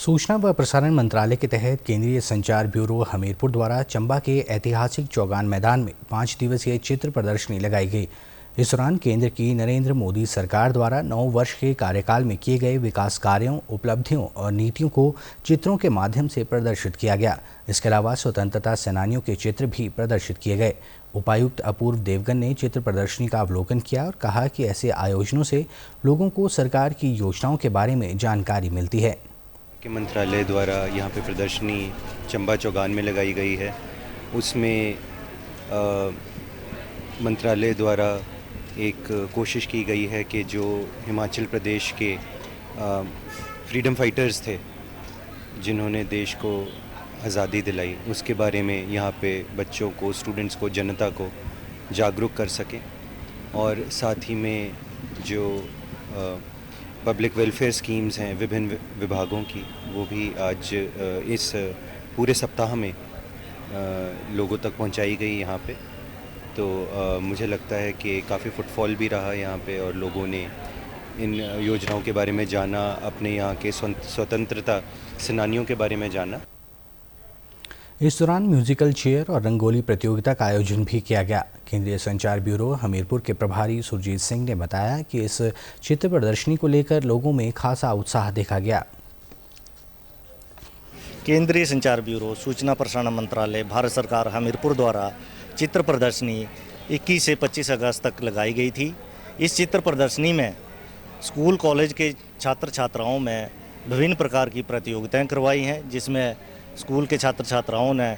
सूचना व प्रसारण मंत्रालय के तहत केंद्रीय संचार ब्यूरो हमीरपुर द्वारा चंबा के ऐतिहासिक चौगान मैदान में 5 दिवसीय चित्र प्रदर्शनी लगाई गई। इस दौरान केंद्र की नरेंद्र मोदी सरकार द्वारा 9 वर्ष के कार्यकाल में किए गए विकास कार्यों, उपलब्धियों और नीतियों को चित्रों के माध्यम से प्रदर्शित किया गया। इसके अलावा स्वतंत्रता सेनानियों के चित्र भी प्रदर्शित किए गए। उपायुक्त अपूर्व देवगन ने चित्र प्रदर्शनी का अवलोकन किया और कहा कि ऐसे आयोजनों से लोगों को सरकार की योजनाओं के बारे में जानकारी मिलती है। के मंत्रालय द्वारा यहाँ पे प्रदर्शनी चंबा चौगान में लगाई गई है। उसमें मंत्रालय द्वारा एक कोशिश की गई है कि जो हिमाचल प्रदेश के फ्रीडम फाइटर्स थे जिन्होंने देश को आज़ादी दिलाई, उसके बारे में यहाँ पे बच्चों को, स्टूडेंट्स को, जनता को जागरूक कर सकें। और साथ ही में जो पब्लिक वेलफेयर स्कीम्स हैं विभिन्न विभागों की, वो भी आज इस पूरे सप्ताह में लोगों तक पहुंचाई गई यहाँ पे। तो मुझे लगता है कि काफ़ी फुटफॉल भी रहा यहाँ पे और लोगों ने इन योजनाओं के बारे में जाना, अपने यहाँ के स्वतंत्रता सेनानियों के बारे में जाना। इस दौरान म्यूजिकल चेयर और रंगोली प्रतियोगिता का आयोजन भी किया गया। केंद्रीय संचार ब्यूरो हमीरपुर के प्रभारी सुरजीत सिंह ने बताया कि इस चित्र प्रदर्शनी को लेकर लोगों में खासा उत्साह देखा गया। केंद्रीय संचार ब्यूरो, सूचना प्रसारण मंत्रालय, भारत सरकार हमीरपुर द्वारा चित्र प्रदर्शनी 21 से 25 अगस्त तक लगाई गई थी। इस चित्र प्रदर्शनी में स्कूल कॉलेज के छात्र छात्राओं में विभिन्न प्रकार की प्रतियोगिताएं करवाई हैं, जिसमें स्कूल के छात्र छात्राओं ने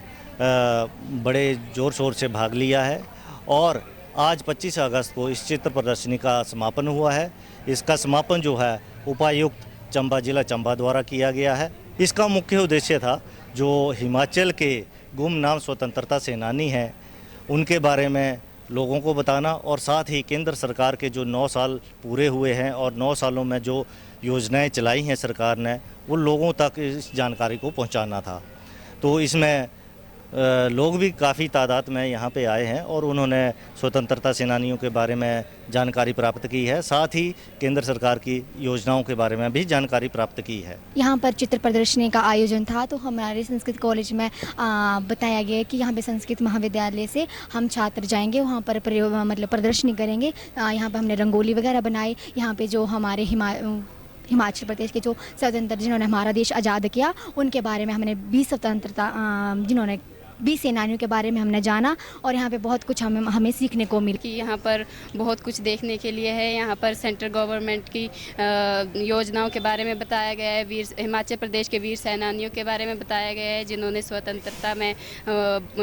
बड़े ज़ोर शोर से भाग लिया है। और आज 25 अगस्त को इस चित्र प्रदर्शनी का समापन हुआ है। इसका समापन जो है उपायुक्त चंबा जिला चंबा द्वारा किया गया है। इसका मुख्य उद्देश्य था जो हिमाचल के गुमनाम स्वतंत्रता सेनानी हैं उनके बारे में लोगों को बताना, और साथ ही केंद्र सरकार के जो 9 साल पूरे हुए हैं और 9 सालों में जो योजनाएं चलाई हैं सरकार ने, वो लोगों तक इस जानकारी को पहुंचाना था। तो इसमें लोग भी काफ़ी तादाद में यहाँ पे आए हैं और उन्होंने स्वतंत्रता सेनानियों के बारे में जानकारी प्राप्त की है, साथ ही केंद्र सरकार की योजनाओं के बारे में भी जानकारी प्राप्त की है। यहाँ पर चित्र प्रदर्शनी का आयोजन था, तो हमारे संस्कृत कॉलेज में बताया गया कि यहाँ पे संस्कृत महाविद्यालय से हम छात्र जाएंगे, वहाँ पर प्रदर्शनी करेंगे। यहाँ पर हमने रंगोली वगैरह बनाई। यहाँ पे जो हमारे हिमाचल प्रदेश के जो स्वतंत्र जिन्होंने हमारा देश आज़ाद किया, उनके बारे में हमने 20 स्वतंत्रता जिन्होंने 20 सेनानियों के बारे में हमने जाना और यहाँ पे बहुत कुछ हमें सीखने को मिला। कि यहाँ पर बहुत कुछ देखने के लिए है। यहाँ पर सेंट्रल गवर्नमेंट की योजनाओं के बारे में बताया गया है। हिमाचल प्रदेश के वीर सेनानियों के बारे में बताया गया है जिन्होंने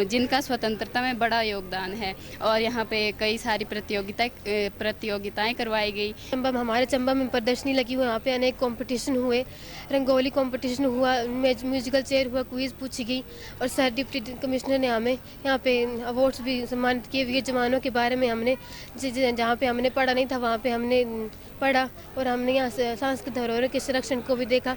जिनका स्वतंत्रता में बड़ा योगदान है। और यहाँ पे कई सारी प्रतियोगिताएं करवाई गई। हमारे चंबा में प्रदर्शनी लगी हुई, यहाँ पे अनेक कॉम्पिटिशन हुए, रंगोली कॉम्पिटिशन हुआ, म्यूजिकल चेयर हुआ, क्विज पूछी गई और सर डिप्टी कमिश्नर ने हमें यहाँ पे अवार्ड्स भी सम्मानित किए। वीर जवानों के बारे में हमने जहाँ पे हमने पढ़ा नहीं था वहाँ पे हमने पढ़ा और हमने यहाँ सांस्कृतिक धरोहर के संरक्षण को भी देखा।